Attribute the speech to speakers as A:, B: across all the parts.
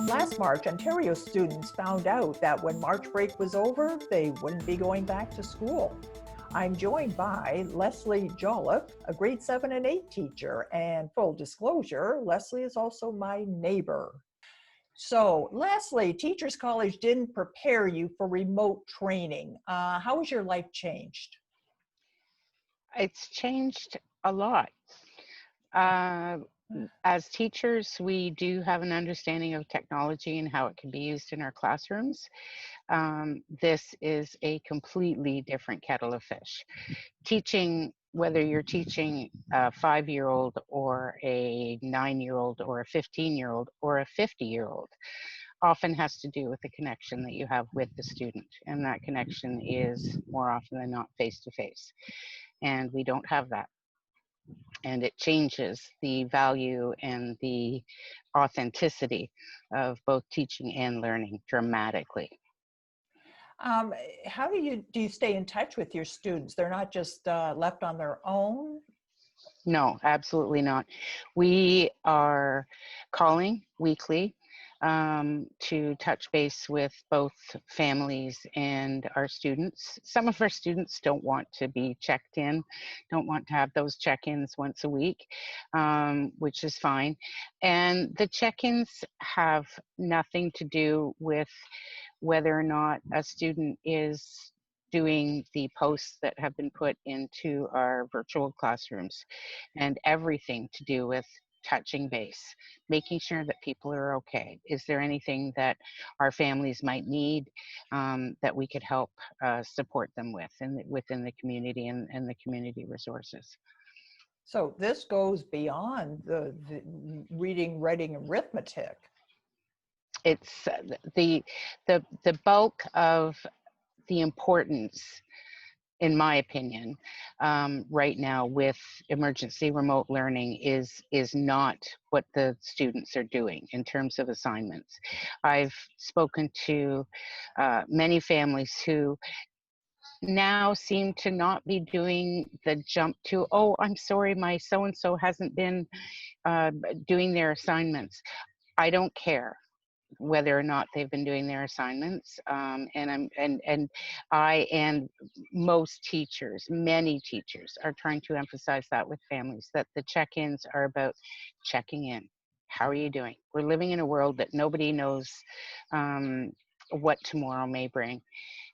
A: Last March, Ontario students found out that when March break was over, they wouldn't be going back to school. I'm joined by Leslie Jolliffe, a grade 7 and 8 teacher, and full disclosure, Leslie is also my neighbor. So, Leslie, Teachers College didn't prepare you for remote training. How has your life changed?
B: It's changed a lot. Uh, as teachers, we do have an understanding of technology and how it can be used in our classrooms. This is a completely different kettle of fish. Teaching, whether you're teaching a 5-year-old or a 9-year-old or a 15-year-old or a 50-year-old, often has to do with the connection that you have with the student. And that connection is more often than not face to face. And we don't have that. And it changes the value and the authenticity of both teaching and learning dramatically.
A: How do you stay in touch with your students? They're not just left on their own?
B: No, absolutely not. We are calling weekly to touch base with both families and our students. Some of our students don't want to be checked in, don't want to have those check-ins once a week, which is fine. And the check-ins have nothing to do with whether or not a student is doing the posts that have been put into our virtual classrooms, and everything to do with touching base, making sure that people are okay. Is there anything that our families might need that we could help support them with and within the community and the community resources?
A: So this goes beyond the reading, writing, and arithmetic.
B: It's the bulk of the importance, in my opinion, right now with emergency remote learning is not what the students are doing in terms of assignments. I've spoken to many families who now seem to not be doing the jump to, oh, I'm sorry, my so-and-so hasn't been doing their assignments. I don't care whether or not they've been doing their assignments, and I and most teachers, many teachers, are trying to emphasize that with families, that the check-ins are about checking in. How are you doing? We're living in a world that nobody knows what tomorrow may bring.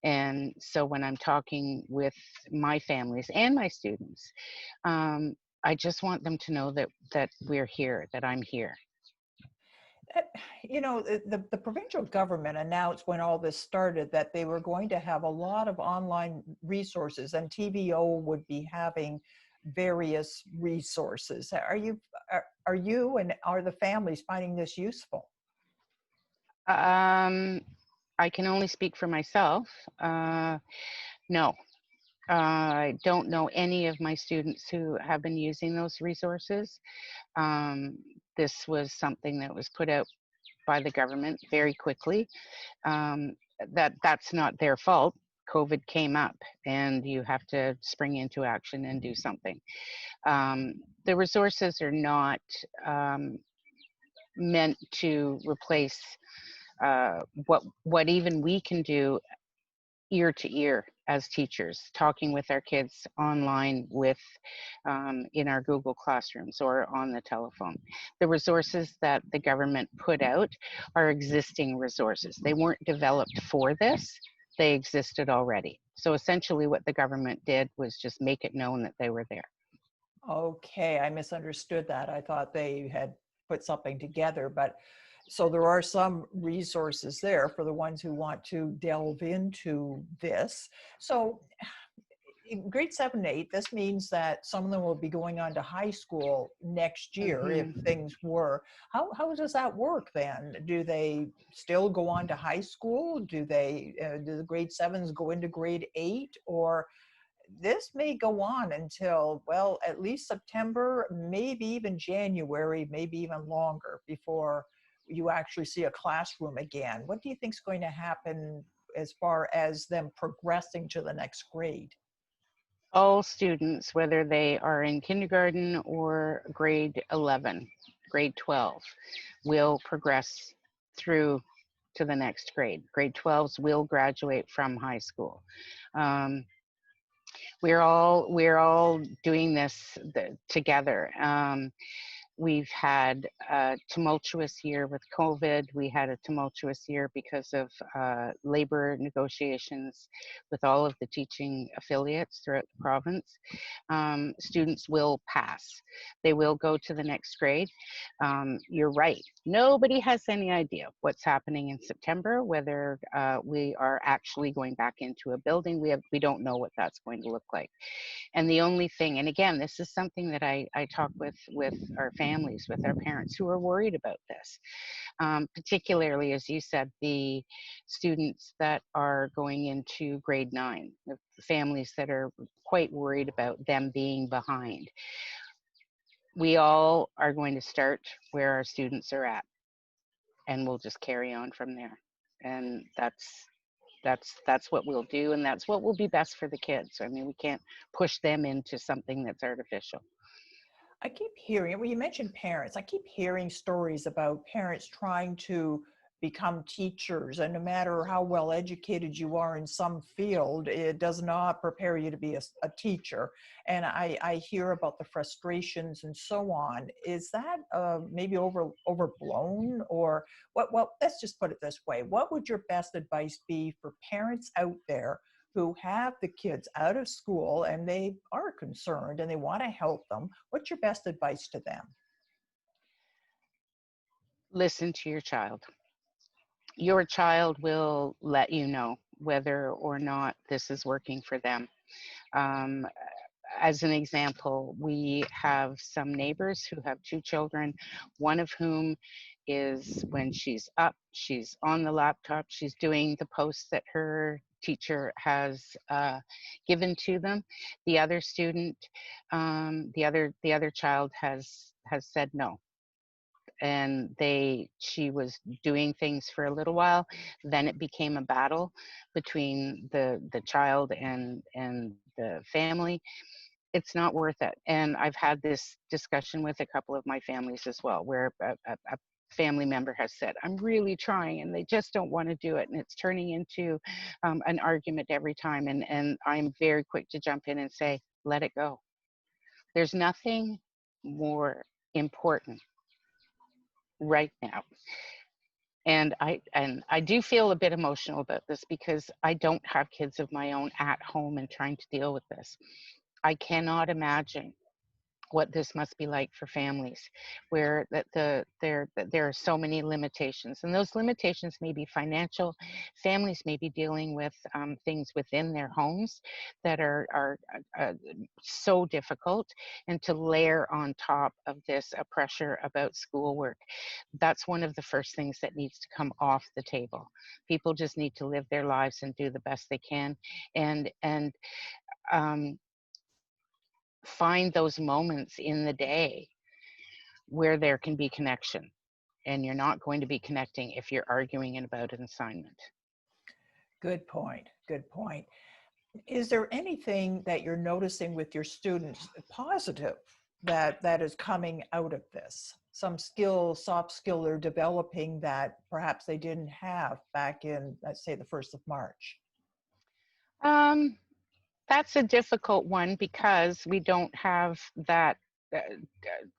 B: And so when I'm talking with my families and my students, I just want them to know that we're here, that I'm here.
A: You know, the provincial government announced when all this started that they were going to have a lot of online resources, and TVO would be having various resources. Are you and are the families finding this useful?
B: I can only speak for myself. No, I don't know any of my students who have been using those resources. This was something that was put out by the government very quickly. That's not their fault. COVID came up and you have to spring into action and do something. The resources are not meant to replace what even we can do ear to ear as teachers, talking with our kids online with in our Google classrooms or on the telephone. The resources that the government put out are existing resources. They weren't developed for this, they existed already. So essentially what the government did was just make it known that they were there.
A: Okay, I misunderstood that. I thought they had put something together, but so there are some resources there for the ones who want to delve into this. So in grade 7 and 8, this means that some of them will be going on to high school next year if things were. How does that work then? Do they still go on to high school? Do the grade 7s go into grade 8? Or this may go on until, well, at least September, maybe even January, maybe even longer before you actually see a classroom again. What do you think is going to happen as far as them progressing to the next grade?
B: All students, whether they are in kindergarten or grade 11, grade 12 will progress through to the next grade. Grade 12s will graduate from high school. Um, we're all doing this together. We've had a tumultuous year with COVID. We had a tumultuous year because of labor negotiations with all of the teaching affiliates throughout the province. Students will pass. They will go to the next grade. You're right. Nobody has any idea what's happening in September, whether we are actually going back into a building. We don't know what that's going to look like. And the only thing, and again, this is something that I talk with our families, with our parents who are worried about this, particularly, as you said, the students that are going into grade 9, the families that are quite worried about them being behind. We all are going to start where our students are at, and we'll just carry on from there. And that's what we'll do, and that's what will be best for the kids. I mean, we can't push them into something that's artificial.
A: I keep hearing, well, you mentioned parents. I keep hearing stories about parents trying to become teachers, and no matter how well educated you are in some field, it does not prepare you to be a teacher. And I hear about the frustrations and so on. Is that maybe overblown, or what? Well, let's just put it this way: what would your best advice be for parents out there who have the kids out of school and they are concerned and they want to help them? What's your best advice to them?
B: Listen to your child. Your child will let you know whether or not this is working for them. Um, as an example, we have some neighbors who have 2 children, one of whom is, when she's up, she's on the laptop, she's doing the posts that her teacher has given to them. The other student, the other child has said no, and she was doing things for a little while. Then it became a battle between the child and the family. It's not worth it. And I've had this discussion with a couple of my families as well, where a family member has said, I'm really trying, and they just don't want to do it, and it's turning into an argument every time. And I'm very quick to jump in and say, let it go. There's nothing more important right now. And I do feel a bit emotional about this, because I don't have kids of my own at home and trying to deal with this. I cannot imagine what this must be like for families, where there are so many limitations, and those limitations may be financial. Families may be dealing with things within their homes that are so difficult, and to layer on top of this a pressure about schoolwork. That's one of the first things that needs to come off the table. People just need to live their lives and do the best they can, and um, find those moments in the day where there can be connection. And you're not going to be connecting if you're arguing about an assignment.
A: Good point. Good point. Is there anything that you're noticing with your students positive that is coming out of this? Some skill, soft skill they're developing that perhaps they didn't have back in, let's say, the 1st of March?
B: Um, that's a difficult one, because we don't have that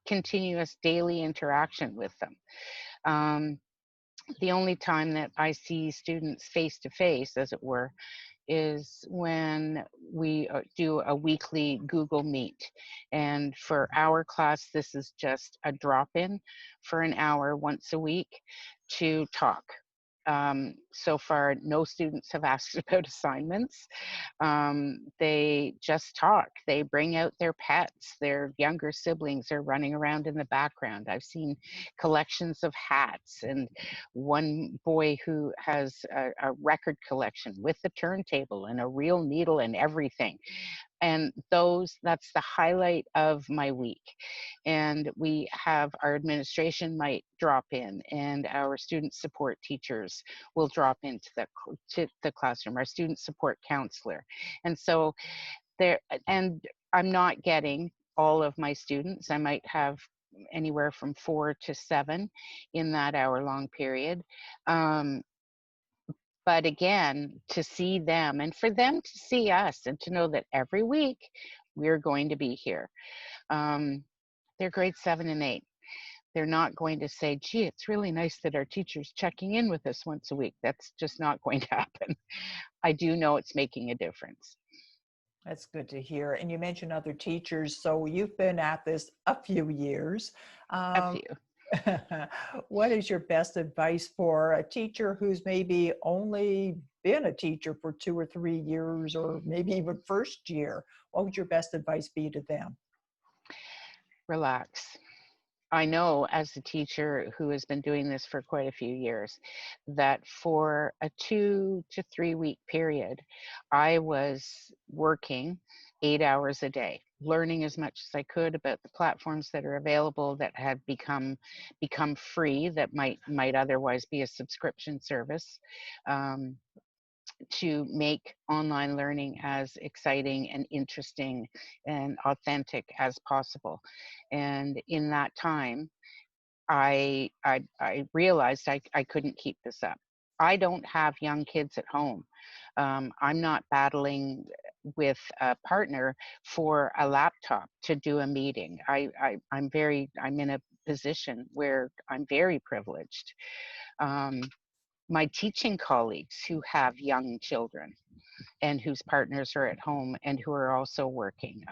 B: continuous daily interaction with them. Um, the only time that I see students face to face, as it were, is when we do a weekly Google Meet. And for our class, this is just a drop-in for an hour once a week to talk. So far, no students have asked about assignments. They just talk. They bring out their pets. Their younger siblings are running around in the background. I've seen collections of hats, and one boy who has a record collection with the turntable and a real needle and everything. And that's the highlight of my week. And we have our administration might drop in, and our student support teachers will drop into to the classroom, our student support counselor. And so there, and I'm not getting all of my students. I might have anywhere from 4 to 7 in that hour-long period. Um, but again, to see them and for them to see us and to know that every week we're going to be here. Um, they're grade 7 and 8. They're not going to say, gee, it's really nice that our teacher's checking in with us once a week. That's just not going to happen. I do know it's making a difference.
A: That's good to hear. And you mentioned other teachers, so you've been at this a few years.
B: A
A: Um,
B: few.
A: what is your best advice for a teacher who's maybe only been a teacher for 2 or 3 years, or maybe even first year? What would your best advice be to them?
B: Relax. I know as a teacher who has been doing this for quite a few years that for a 2 to 3 week period, I was working 8 hours a day, learning as much as I could about the platforms that are available that had become free that might otherwise be a subscription service. Um, to make online learning as exciting and interesting and authentic as possible. And in that time, I realized I couldn't keep this up. I don't have young kids at home. I'm not battling with a partner for a laptop to do a meeting. I'm in a position where I'm very privileged. Um, my teaching colleagues who have young children and whose partners are at home and who are also working,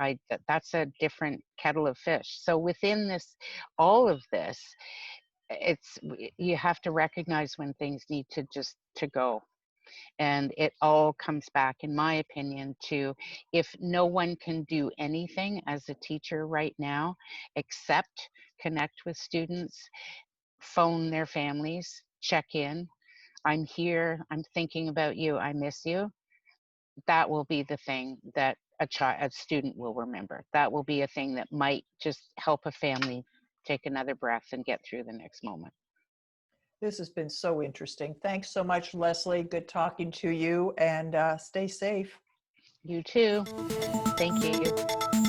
B: that's a different kettle of fish. So within this, all of this, you have to recognize when things need to just to go, and it all comes back, in my opinion, to if no one can do anything as a teacher right now except connect with students, phone their families, check in, I'm here, I'm thinking about you, I miss you, that will be the thing that a student will remember. That will be a thing that might just help a family take another breath and get through the next moment.
A: This has been so interesting. Thanks so much, Leslie. Good talking to you, and stay safe.
B: You too. Thank you.